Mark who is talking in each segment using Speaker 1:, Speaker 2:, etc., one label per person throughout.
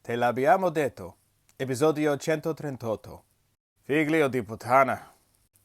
Speaker 1: Te l'abbiamo detto. Episodio 138. Figlio di puttana.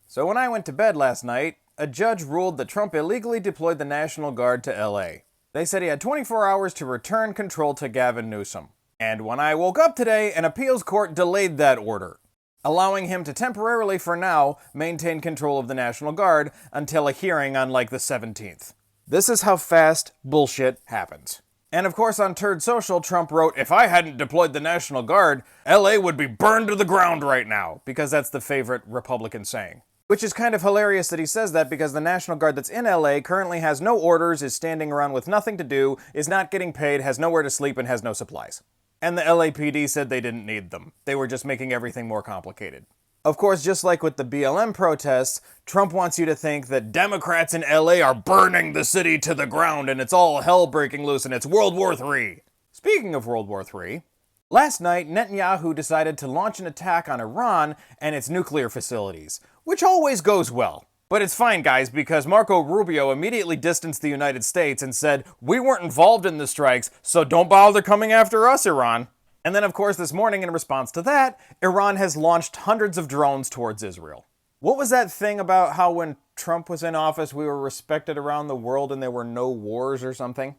Speaker 1: So when I went to bed last night, a judge ruled that Trump illegally deployed the National Guard to LA. They said he had 24 hours to return control to Gavin Newsom. And when I woke up today, an appeals court delayed that order, allowing him to temporarily, for now, maintain control of the National Guard until a hearing on like the 17th. This is how fast bullshit happens. And of course on Turd Social, Trump wrote, "If I hadn't deployed the National Guard, LA would be burned to the ground right now," because that's the favorite Republican saying. Which is kind of hilarious that he says that because the National Guard that's in LA currently has no orders, is standing around with nothing to do, is not getting paid, has nowhere to sleep, and has no supplies. And the LAPD said they didn't need them. They were just making everything more complicated. Of course, just like with the BLM protests, Trump wants you to think that Democrats in LA are burning the city to the ground and it's all hell breaking loose and it's World War III. Speaking of World War III, last night Netanyahu decided to launch an attack on Iran and its nuclear facilities, which always goes well. But it's fine, guys, because Marco Rubio immediately distanced the United States and said, "We weren't involved in the strikes, so don't bother coming after us, Iran." And then, of course, this morning, in response to that, Iran has launched hundreds of drones towards Israel. What was that thing about how when Trump was in office, we were respected around the world and there were no wars or something?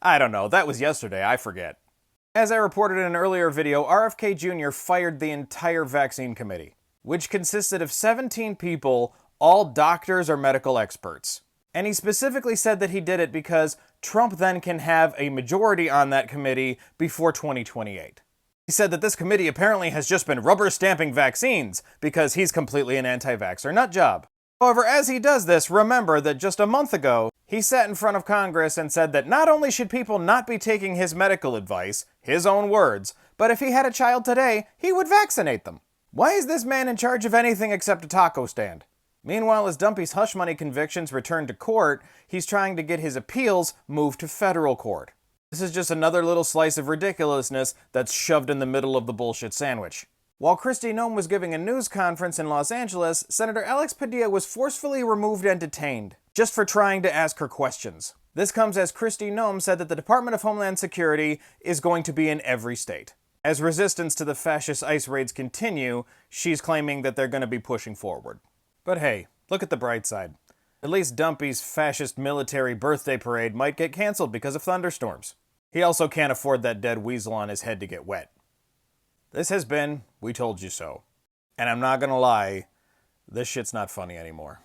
Speaker 1: I don't know. That was yesterday. I forget. As I reported in an earlier video, RFK Jr. fired the entire vaccine committee, which consisted of 17 people, all doctors or medical experts. And he specifically said that he did it because Trump then can have a majority on that committee before 2028. He said that this committee apparently has just been rubber stamping vaccines because he's completely an anti-vaxxer nut job. However, as he does this, remember that just a month ago, he sat in front of Congress and said that not only should people not be taking his medical advice, his own words, but if he had a child today, he would vaccinate them. Why is this man in charge of anything except a taco stand? Meanwhile, as Dumpy's hush money convictions return to court, he's trying to get his appeals moved to federal court. This is just another little slice of ridiculousness that's shoved in the middle of the bullshit sandwich. While Kristi Noem was giving a news conference in Los Angeles, Senator Alex Padilla was forcefully removed and detained, just for trying to ask her questions. This comes as Kristi Noem said that the Department of Homeland Security is going to be in every state. As resistance to the fascist ICE raids continue, she's claiming that they're going to be pushing forward. But hey, look at the bright side. At least Dumpy's fascist military birthday parade might get canceled because of thunderstorms. He also can't afford that dead weasel on his head to get wet. This has been We Told You So. And I'm not gonna lie, this shit's not funny anymore.